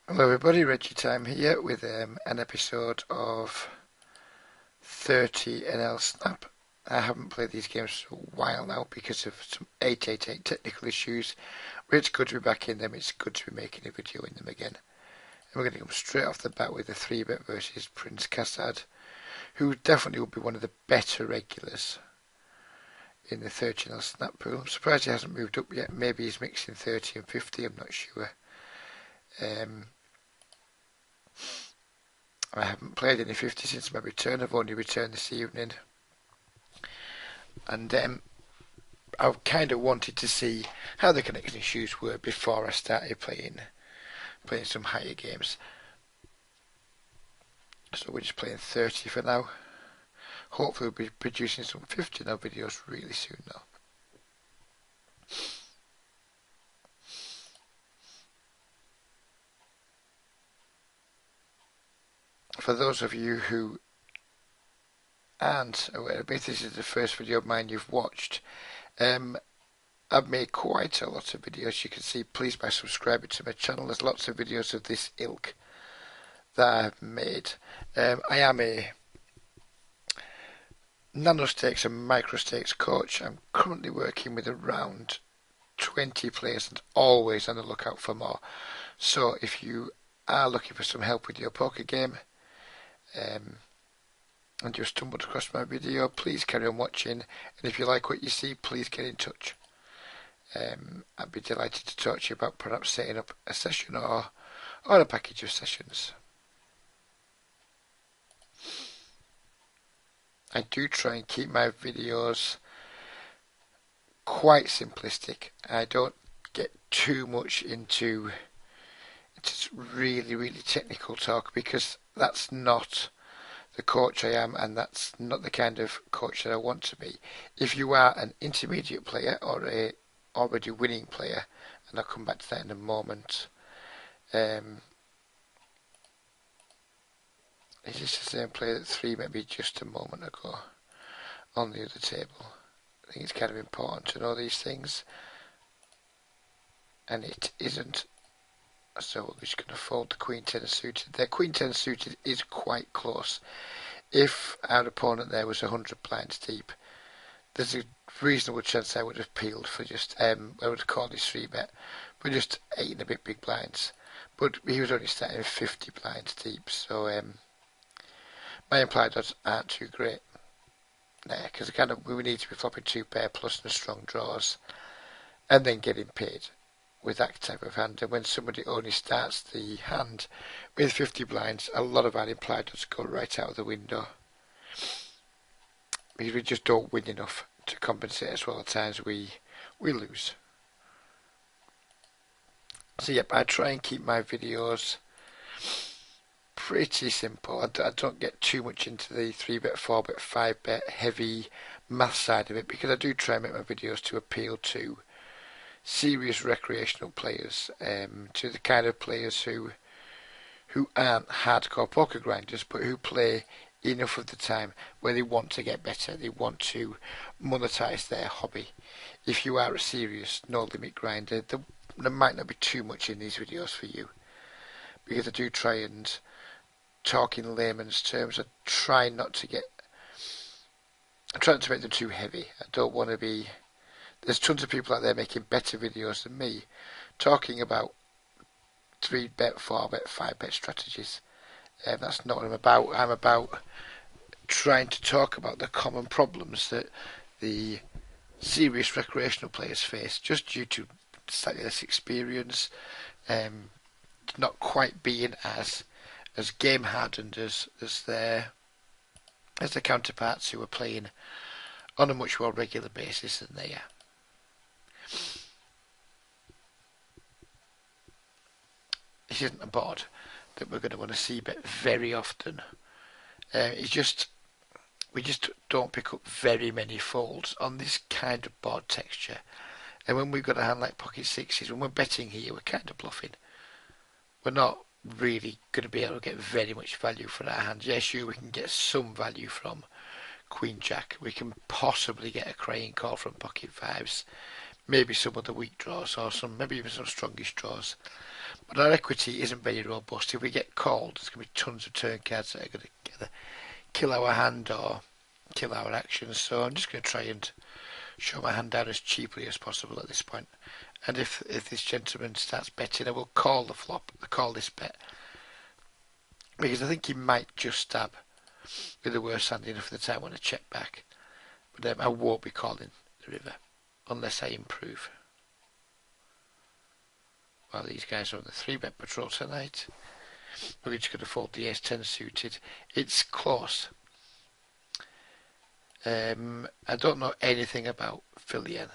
Hello everybody, Reggie Time here with an episode of 30 NL Snap. I haven't played these games for a while now because of some 888 technical issues, but it's good to be back in them, it's good to be making a video in them again. And we're going to come straight off the bat with the 3-bet versus Prince Kassad, who definitely will be one of the better regulars in the 30 NL Snap pool. I'm surprised he hasn't moved up yet, maybe he's mixing 30 and 50, I'm not sure. I haven't played any 50 since my return. I've only returned this evening. And I kind of wanted to see how the connection issues were before I started playing some higher games. So we're just playing 30 for now. Hopefully we'll be producing some 50 now videos really soon though. For those of you who aren't aware of me, this is the first video of mine you've watched. I've made quite a lot of videos. You can see, please by subscribing to my channel. There's lots of videos of this ilk that I've made. I am a nano stakes and micro stakes coach. I'm currently working with around 20 players and always on the lookout for more. So if you are looking for some help with your poker game, and you stumbled across my video, please carry on watching, and if you like what you see, please get in touch. I'd be delighted to talk to you about perhaps setting up a session or a package of sessions. I do try and keep my videos quite simplistic. I don't get too much into really technical talk because that's not the coach I am, and that's not the kind of coach that I want to be. If you are an intermediate player or a already winning player, and I'll come back to that in a moment, is this the same player that 3 maybe just a moment ago on the other table? I think it's kind of important to know these things, and it isn't. So we're just going to fold the Queen 10 suited. Their Queen 10 suited is quite close. If our opponent there was 100 blinds deep, there's a reasonable chance I would have peeled for just, I would have called this 3-bet, but just 8 and a bit big blinds. But he was only starting 50 blinds deep, so my implied odds aren't too great there, because we need to be flopping 2 pair plus the strong draws, and then getting paid with that type of hand. And when somebody only starts the hand with 50 blinds, a lot of our implied odds go right out of the window, because we just don't win enough to compensate as well. At times we lose. So yep, I try and keep my videos pretty simple. I don't get too much into the 3-bet, 4-bet, 5-bet heavy math side of it, because I do try and make my videos to appeal to serious recreational players, to the kind of players who aren't hardcore poker grinders, but who play enough of the time where they want to get better, they want to monetize their hobby. If you are a serious no limit grinder, there might not be too much in these videos for you, because I do try and talk in layman's terms. I try not to make them too heavy. I don't want to be. There's tons of people out there making better videos than me, talking about 3-bet, 4-bet, 5-bet strategies. That's not what I'm about. I'm about trying to talk about the common problems that the serious recreational players face, just due to slightly less experience, not quite being as game hardened as their counterparts who are playing on a much more regular basis than they are. This isn't a board that we're going to want to see bet very often. We just don't pick up very many folds on this kind of board texture. And when we've got a hand like pocket sixes, when we're betting here, we're kind of bluffing. We're not really going to be able to get very much value for our hand. Yes, sure, we can get some value from Queen Jack. We can possibly get a crying call from pocket fives. Maybe some other weak draws, or maybe even some strongish draws. But our equity isn't very robust. If we get called, there's going to be tons of turn cards that are going to either kill our hand or kill our actions. So I'm just going to try and show my hand down as cheaply as possible at this point. And if this gentleman starts betting, I will call the flop, call this bet. Because I think he might just stab with the worst hand enough for the time I want to check back. But I won't be calling the river unless I improve. While these guys are on the 3-bet patrol tonight, we're just going to fold the ace-10 suited. It's close. I don't know anything about Filian,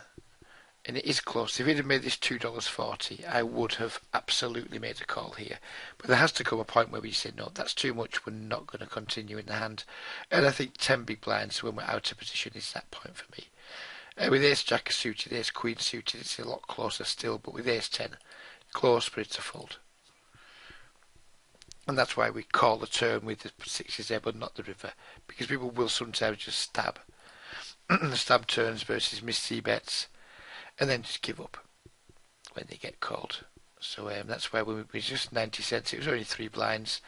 and it is close. If he'd have made this $2.40, I would have absolutely made a call here. But there has to come a point where we say, no, that's too much, we're not going to continue in the hand. And I think 10 big blinds when we're out of position is that point for me. With ace-jack suited, ace-queen suited, it's a lot closer still, but with ace-10, close, but it's a fold. And that's why we call the turn with the sixes there, but not the river, because people will sometimes just stab. Stab turns versus miss c-bets, and then just give up when they get called. So that's why we just 90 cents. It was only 3 blinds.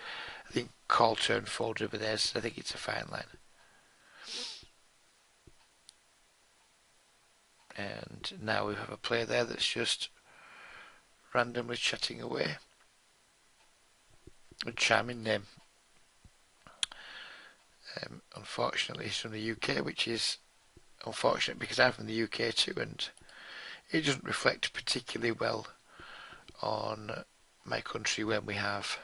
I think call turn fold river there, so I think it's a fine line. And now we have a player there that's just randomly chatting away. A charming name. Unfortunately he's from the UK, which is unfortunate because I'm from the UK too, and it doesn't reflect particularly well on my country when we have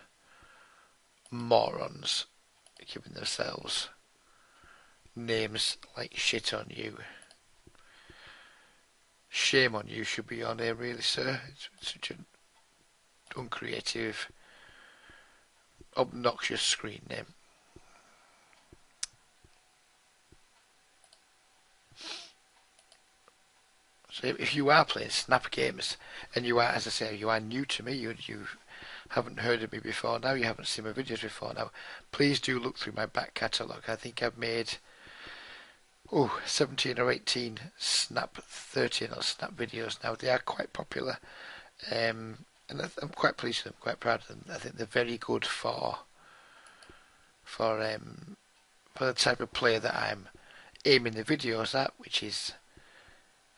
morons giving themselves names like shit on you. Shame on you should be your name, really, sir. It's such an uncreative, obnoxious screen name. So if you are playing Snap games, and you are, as I say, you are new to me, you haven't heard of me before now, you haven't seen my videos before now, please do look through my back catalogue. I think I've made 17 or 18 Snap, 13 or Snap videos now. They are quite popular, and I'm quite pleased with them, quite proud of them. I think they're very good for the type of player that I'm aiming the videos at, which is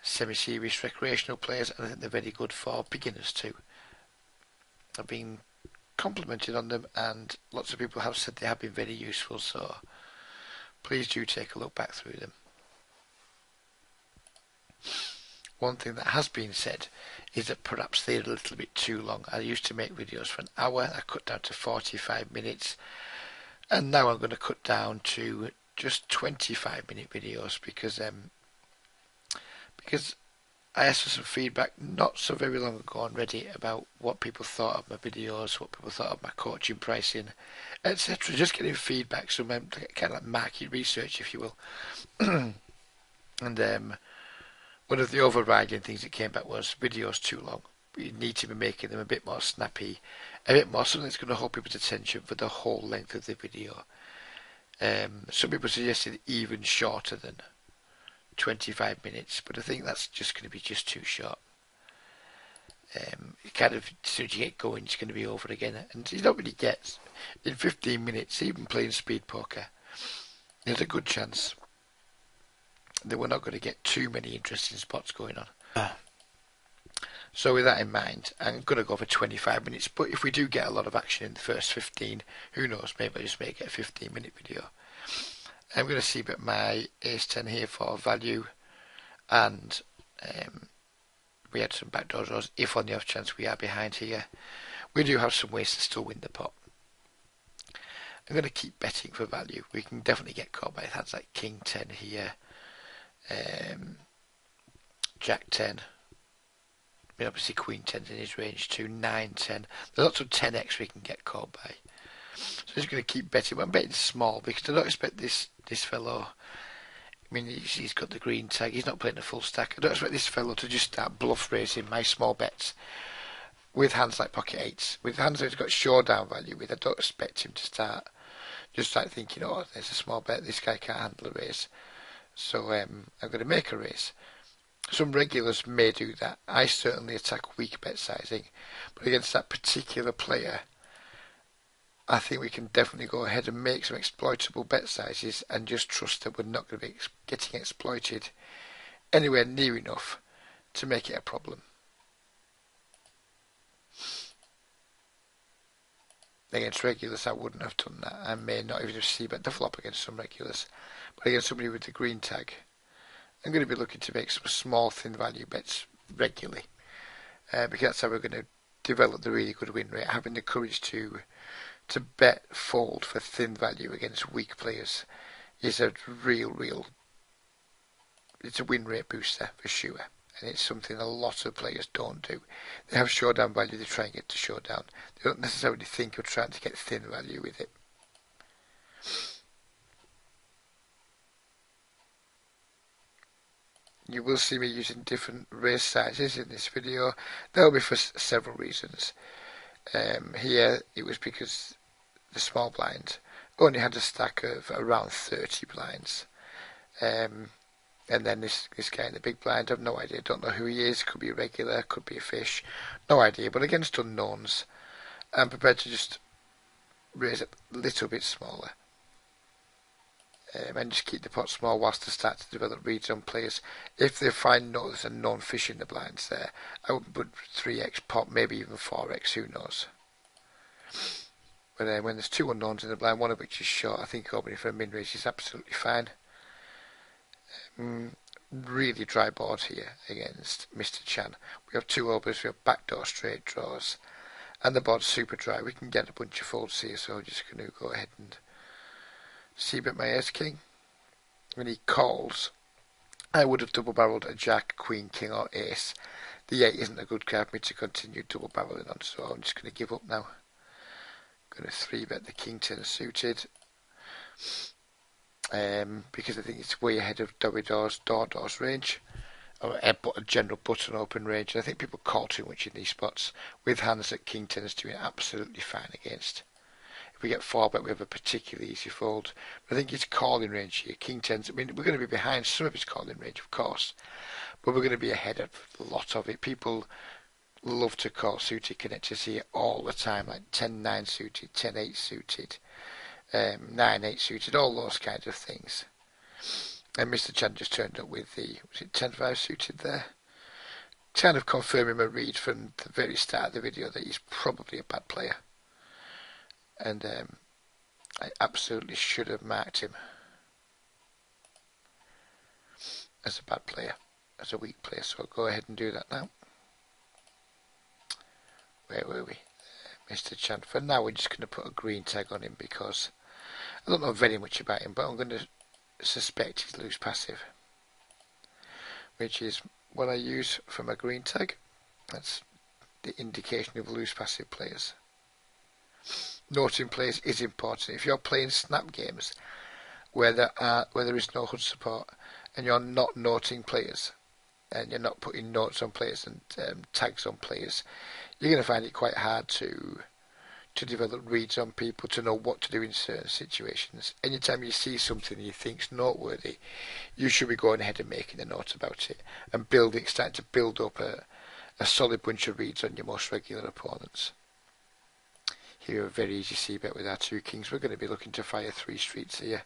semi-serious recreational players, and I think they're very good for beginners too. I've been complimented on them, and lots of people have said they have been very useful, so please do take a look back through them. One thing that has been said is that perhaps they're a little bit too long. I used to make videos for an hour, I cut down to 45 minutes, and now I'm going to cut down to just 25-minute videos because I asked for some feedback not so very long ago on Reddit about what people thought of my videos, what people thought of my coaching pricing, etc. Just getting feedback, so kind of like market research, if you will. And one of the overriding things that came back was videos too long. You need to be making them a bit more snappy, a bit more something that's going to hold people's attention for the whole length of the video. Some people suggested even shorter than 25 minutes, but I think that's just going to be just too short. Kind of, as soon as you get going, it's going to be over again, and you don't really get in 15 minutes, even playing speed poker, there's a good chance that we're not going to get too many interesting spots going on. So with that in mind, I'm going to go for 25 minutes, but if we do get a lot of action in the first 15, who knows, maybe I just make it a 15-minute video. I'm going to see about my ace-10 here for value, and we had some backdoor draws. If on the off chance we are behind here, we do have some ways to still win the pot. I'm going to keep betting for value. We can definitely get caught by hands like King 10 here, Jack 10. I mean, obviously Queen 10's in his range too, 9, 10. There's lots of 10x we can get caught by. So I'm just going to keep betting, but I'm betting small because I don't expect this fellow. I mean, he's got the green tag, he's not playing a full stack. I don't expect this fellow to just start bluff raising my small bets with hands like pocket eights. With hands that he's got showdown value with, I don't expect him to start thinking, oh, there's a small bet, this guy can't handle a raise. So I'm going to make a raise. Some regulars may do that. I certainly attack weak bet sizing, but against that particular player, I think we can definitely go ahead and make some exploitable bet sizes and just trust that we're not going to be getting exploited anywhere near enough to make it a problem. Against regulars, I wouldn't have done that. I may not even have c-bet the flop against some regulars, but against somebody with the green tag, I'm going to be looking to make some small thin value bets regularly, because that's how we're going to develop the really good win rate. Having the courage to bet fold for thin value against weak players is a it's a win rate booster for sure. And it's something a lot of players don't do. They have showdown value, they try and get to showdown. They don't necessarily think of trying to get thin value with it. You will see me using different raise sizes in this video. That will be for several reasons. Here it was because the small blind only had a stack of around 30 blinds. And then this guy in the big blind, I've no idea, don't know who he is, could be a regular, could be a fish, no idea, but against unknowns, I'm prepared to just raise it a little bit smaller. And just keep the pot small whilst they start to develop reads on players. If they find there's a known fish in the blinds there, I would put 3x pot, maybe even 4x, who knows. But when there's two unknowns in the blind, one of which is short, I think opening for a min raise is absolutely fine. Really dry board here against Mr. Chan. We have two overs, we have backdoor straight draws, and the board's super dry. We can get a bunch of folds here, so I'm just going to go ahead and c-bet my ace king. When he calls, I would have double barreled a jack, queen, king, or ace. The 8 isn't a good card for me to continue double barreling on, so I'm just going to give up now. I'm going to 3-bet the king 10 suited. Because I think it's way ahead of Door's range, or a general button open range. And I think people call too much in these spots with hands that king 10 is doing absolutely fine against. If we get 4-bet, we have a particularly easy fold. But I think it's calling range here. King 10's, I mean, we're going to be behind some of his calling range, of course, but we're going to be ahead of a lot of it. People love to call suited connectors here all the time, like 10-9 suited, 10-8 suited. 9-8 suited, all those kinds of things. And Mr. Chan just turned up with the, was it 10-5 suited there? Kind of confirming my read from the very start of the video that he's probably a bad player. And I absolutely should have marked him as a bad player, as a weak player. So I'll go ahead and do that now. Where were we? Mr. Chan. For now, we're just going to put a green tag on him because I don't know very much about him, but I'm going to suspect he's loose passive, which is what I use for my green tag. That's the indication of loose passive players. Noting players is important. If you're playing snap games where there is no HUD support and you're not noting players and you're not putting notes on players and tags on players, you're going to find it quite hard to develop reads on people, to know what to do in certain situations. Anytime you see something you think's noteworthy, you should be going ahead and making a note about it and starting to build up a solid bunch of reads on your most regular opponents. Here a very easy c-bet with our 2 kings. We're going to be looking to fire 3 streets here.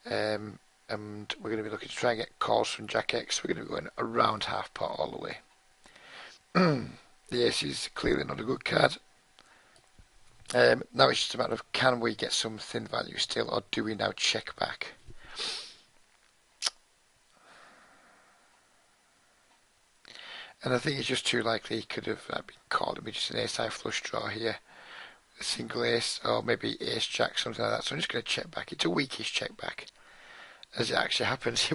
And we're going to be looking to try and get calls from Jack X. We're going to be going around half pot all the way. The ace is clearly not a good card. Now it's just a matter of, can we get some thin value still, or do we now check back? And I think it's just too likely he could have been called with just an ace high flush draw here, a single ace, or maybe ace jack, something like that. So I'm just going to check back. It's a weakish check back. As it actually happens, he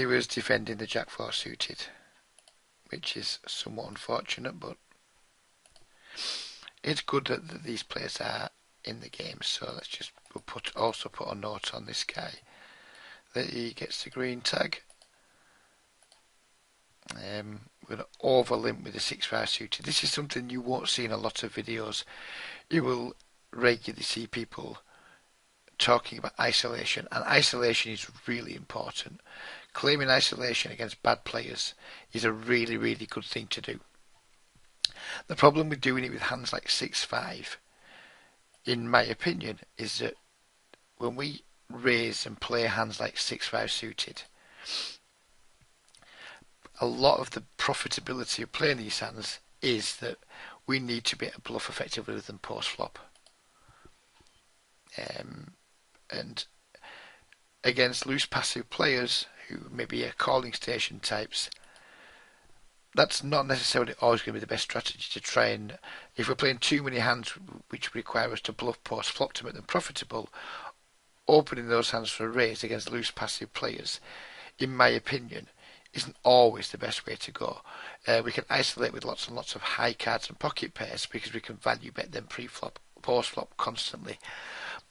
was defending the jack 4 suited, which is somewhat unfortunate, but it's good that these players are in the game. So let's just also put a note on this guy that he gets the green tag. We're going to overlimp with the 6-5 suited. This is something you won't see in a lot of videos. You will regularly see people talking about isolation, and isolation is really important claiming isolation against bad players is a really, really good thing to do. The problem with doing it with hands like 6-5, in my opinion, is that when we raise and play hands like 6-5 suited, a lot of the profitability of playing these hands is that we need to be able to bluff effectively with them post flop. And against loose passive players who maybe are calling station types, that's not necessarily always going to be the best strategy to try and, if we're playing too many hands which require us to bluff post flop to make them profitable, opening those hands for a raise against loose passive players, in my opinion, isn't always the best way to go. We can isolate with lots and lots of high cards and pocket pairs because we can value bet them pre-flop, post-flop constantly.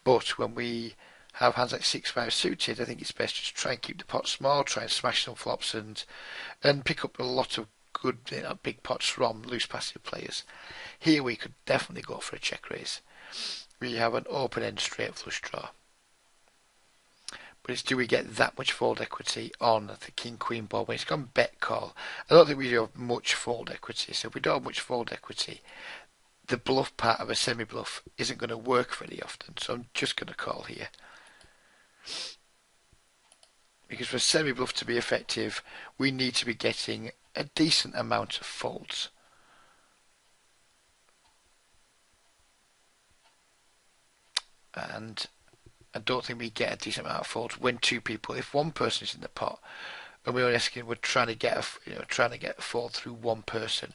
But when we have hands like 6-5 suited, I think it's best just try and keep the pot small, try and smash some flops and pick up a lot of good big pots from loose passive players. Here we could definitely go for a check raise. We have an open-end straight flush draw. But it's, do we get that much fold equity on the king-queen board when it's gone bet call? I don't think we do have much fold equity. So if we don't have much fold equity, the bluff part of a semi-bluff isn't going to work very often. So I'm just going to call here. Because for a semi-bluff to be effective, we need to be getting a decent amount of folds. And I don't think we get a decent amount of folds when two people, if one person is in the pot, and we're asking, we're trying to get a fold through one person,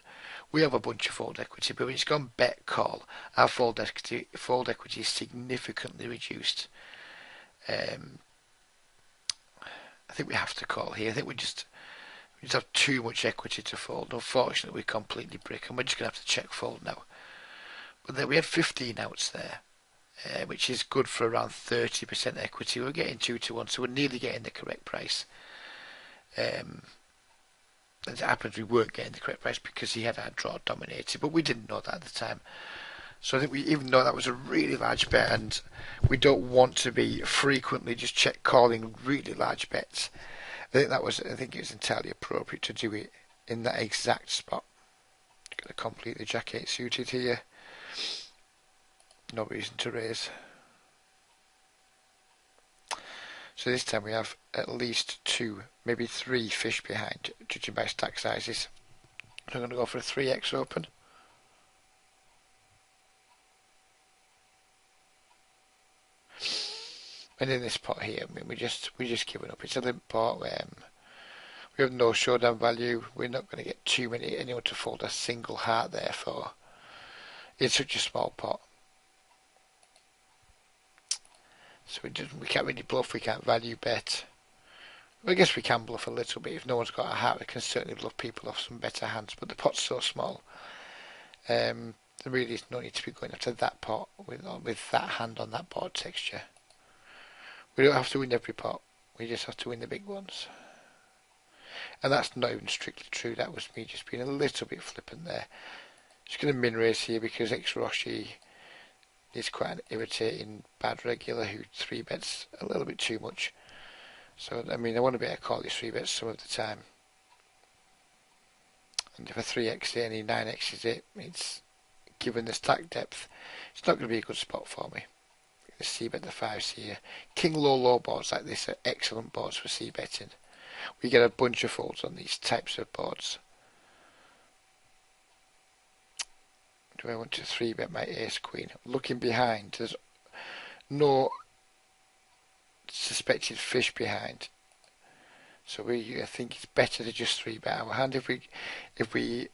we have a bunch of fold equity. But when it's gone bet call, our fold equity is significantly reduced. I think we have to call here. I think we just have too much equity to fold. Unfortunately, we completely brick, and we're just going to have to check fold now. But then we had 15 outs there. Which is good for around 30% equity. We're getting 2-1, so we're nearly getting the correct price. As it happens, we weren't getting the correct price because he had our draw dominated, but we didn't know that at the time. So I think even though that was a really large bet, and we don't want to be frequently just check calling really large bets, I think it was entirely appropriate to do it in that exact spot. Got a completely jack 8 suited here. No reason to raise. So this time we have at least 2, maybe 3 fish behind, judging by stack sizes. So I'm going to go for a 3x open. And in this pot here, I mean, we're just giving up. It's a limp pot. We have no showdown value. We're not going to get anyone to fold a single heart there for. It's such a small pot. So we can't really bluff, we can't value bet. Well, I guess we can bluff a little bit. If no one's got a heart, we can certainly bluff people off some better hands. But the pot's so small, there really is no need to be going after that pot with that hand on that board texture. We don't have to win every pot, we just have to win the big ones. And that's not even strictly true, that was me just being a little bit flippant there. Just going to min raise here because X-Roshi is quite an irritating bad regular who 3-bets a little bit too much. So I mean, I want to be able to call these 3-bets some of the time. And if a 3x and he 9x's it, it's given the stack depth, it's not going to be a good spot for me. The c-bet the 5s here. King low boards like this are excellent boards for c-betting. We get a bunch of folds on these types of boards. Do I want to 3-bet my ace-queen? Looking behind, there's no suspected fish behind. So I think it's better to just 3-bet our hand. If we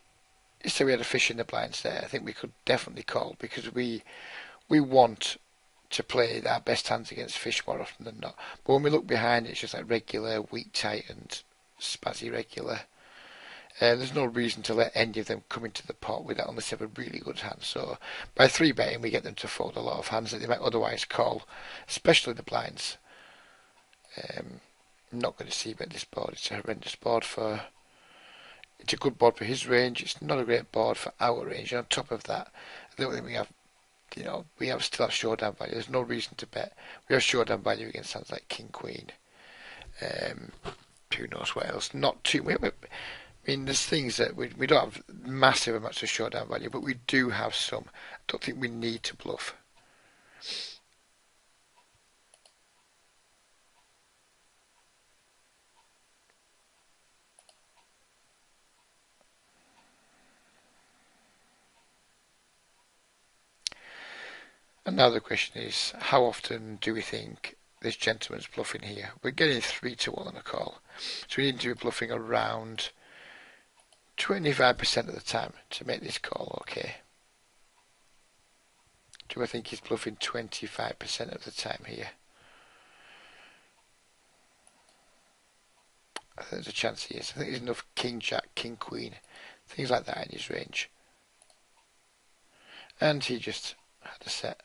say we had a fish in the blinds there, I think we could definitely call because we want to play our best hands against fish more often than not. But when we look behind, it's just like regular, weak, tight, and spazzy regular. There's no reason to let any of them come into the pot without unless they have a really good hand. So by 3-betting, we get them to fold a lot of hands that they might otherwise call, especially the blinds. I'm not going to c-bet this board. It's a horrendous board for. It's a good board for his range. It's not a great board for our range. And on top of that, I don't think we have. We still have showdown value. There's no reason to bet. We have showdown value against hands like King Queen. who knows what else. Not too. I mean, there's things that we don't have massive amounts of showdown value, but we do have some. I don't think we need to bluff. And now the question is, how often do we think this gentleman's bluffing here? We're getting 3-1 on a call, so we need to be bluffing around 25% of the time to make this call okay. Do I think he's bluffing 25% of the time here? I think there's a chance he is. I think there's enough king, jack, king, queen, things like that in his range. And he just had a set,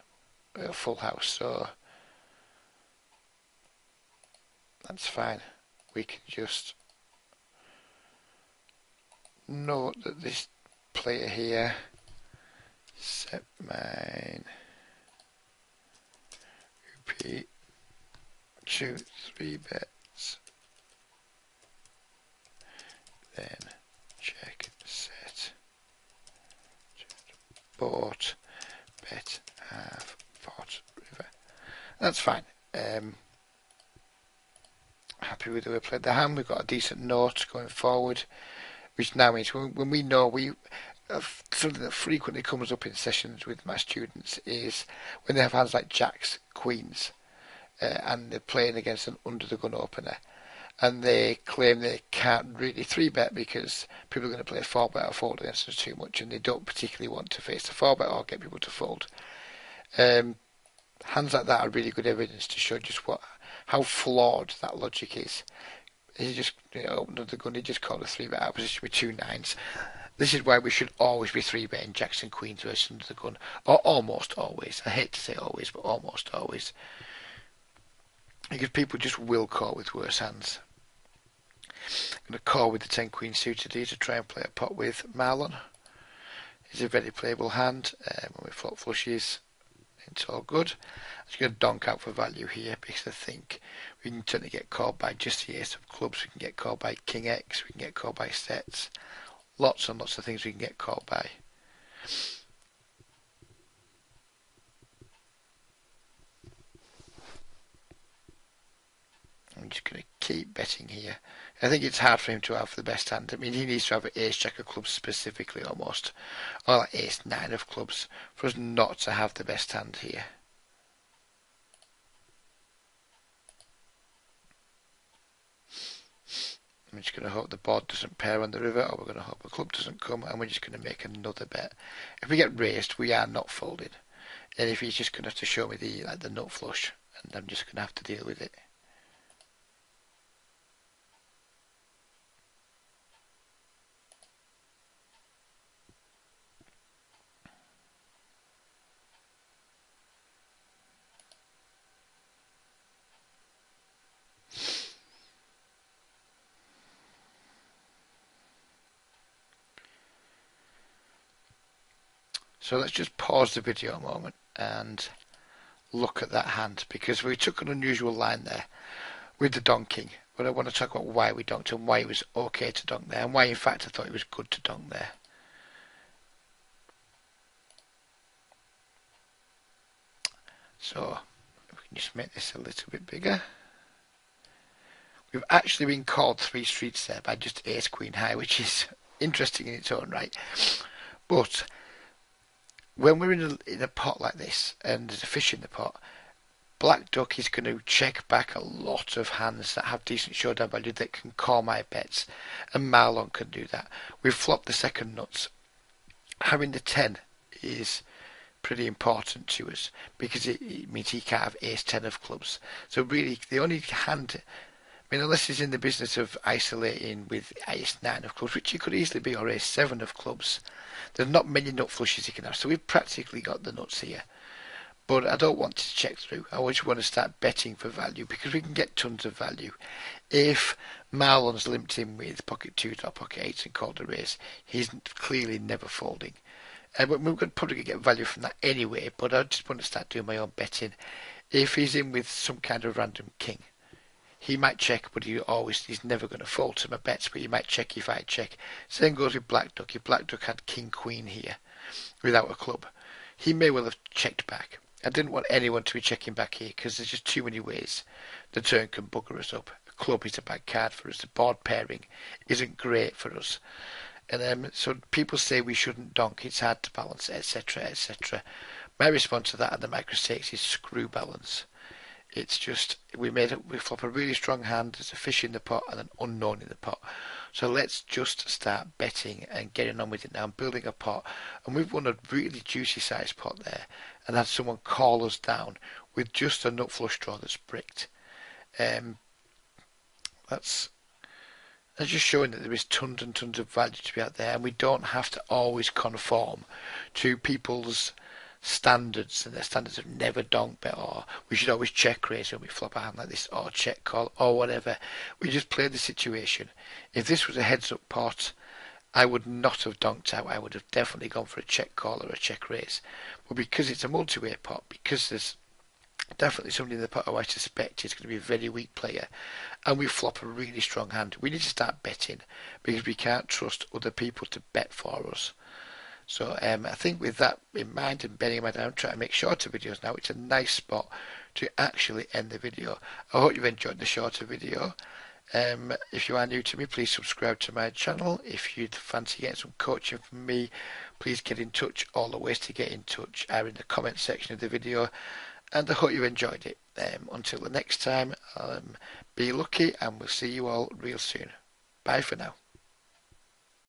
a full house, so that's fine. We can just note that this player here set mine repeat 2-3 bets, then check set bought bet have bought river. That's fine. Happy with the way we played the hand. We've got a decent note going forward, which now means when we know something that frequently comes up in sessions with my students is when they have hands like jacks, queens, and they're playing against an under the gun opener, and they claim they can't really 3-bet because people are going to play 4-bet or fold against us too much, and they don't particularly want to face the 4-bet or get people to fold. Hands like that are really good evidence to show just how flawed that logic is. He just opened up the gun, he just called a 3-bet out position with 2 9s. This is why we should always be 3-betting jacks and queens versus under the gun, or almost always. I hate to say always, but almost always, because people just will call with worse hands. I'm going to call with the 10 queen suited here to try and play a pot with Marlon. It's a very playable hand. When we flop flushes, it's all good. I'm just going to donk out for value here because I think we can certainly get called by just the ace of clubs. We can get called by king X. We can get called by sets. Lots and lots of things we can get called by. I'm just going to keep betting here. I think it's hard for him to have the best hand. I mean, he needs to have an ace jack of clubs specifically almost, or like ace 9 of clubs, for us not to have the best hand here. I'm just going to hope the board doesn't pair on the river, or we're going to hope a club doesn't come, and we're just going to make another bet. If we get raised, we are not folding. And if he's just going to have to show me the nut flush, and I'm just going to have to deal with it. So let's just pause the video a moment and look at that hand, because we took an unusual line there with the donking, but I want to talk about why we donked and why it was okay to donk there, and why in fact I thought it was good to donk there. So we can just make this a little bit bigger. We've actually been called 3 streets there by just ace queen high, which is interesting in its own right. But when we're in a pot like this and there's a fish in the pot, Black Duck is going to check back a lot of hands that have decent showdown value that can call my bets, and Marlon can do that. We've flopped the second nuts. Having the 10 is pretty important to us because it means he can't have ace 10 of clubs. So really the only hand, I mean, unless he's in the business of isolating with ace 9 of clubs, which he could easily be, or ace 7 of clubs, there's not many nut flushes he can have. So we've practically got the nuts here. But I don't want to check through. I just want to start betting for value because we can get tons of value. If Marlon's limped in with pocket 2s or pocket 8s and called a raise, he's clearly never folding. But we're going to probably get value from that anyway, but I just want to start doing my own betting. If he's in with some kind of random king, he might check, but he's never going to fold to my bets, but he might check if I check. Same goes with Black Duck. If Black Duck had King Queen here without a club, he may well have checked back. I didn't want anyone to be checking back here because there's just too many ways the turn can bugger us up. A club is a bad card for us. The board pairing isn't great for us. And so people say we shouldn't donk, it's hard to balance, etc., etc. My response to that at the micro stakes is screw balance. It's just we flop a really strong hand. There's a fish in the pot and an unknown in the pot. So let's just start betting and getting on with it now and building a pot. And we've won a really juicy sized pot there, and had someone call us down with just a nut flush draw that's bricked. That's just showing that there is tons and tons of value to be out there, and we don't have to always conform to people's standards, and their standards of never donk bet, or we should always check raise when we flop a hand like this, or check call, or whatever. We just play the situation. If this was a heads up pot, I would not have donked out. I would have definitely gone for a check call or a check raise. But because it's a multi-way pot, because there's definitely somebody in the pot who I suspect is going to be a very weak player, and we flop a really strong hand, we need to start betting, because we can't trust other people to bet for us. So I think with that in mind, and bearing in mind I'm trying to make shorter videos now, it's a nice spot to actually end the video. I hope you've enjoyed the shorter video. If you are new to me, please subscribe to my channel. If you'd fancy getting some coaching from me, please get in touch. All the ways to get in touch are in the comment section of the video, and I hope you enjoyed it. Until the next time, be lucky, and we'll see you all real soon. Bye for now.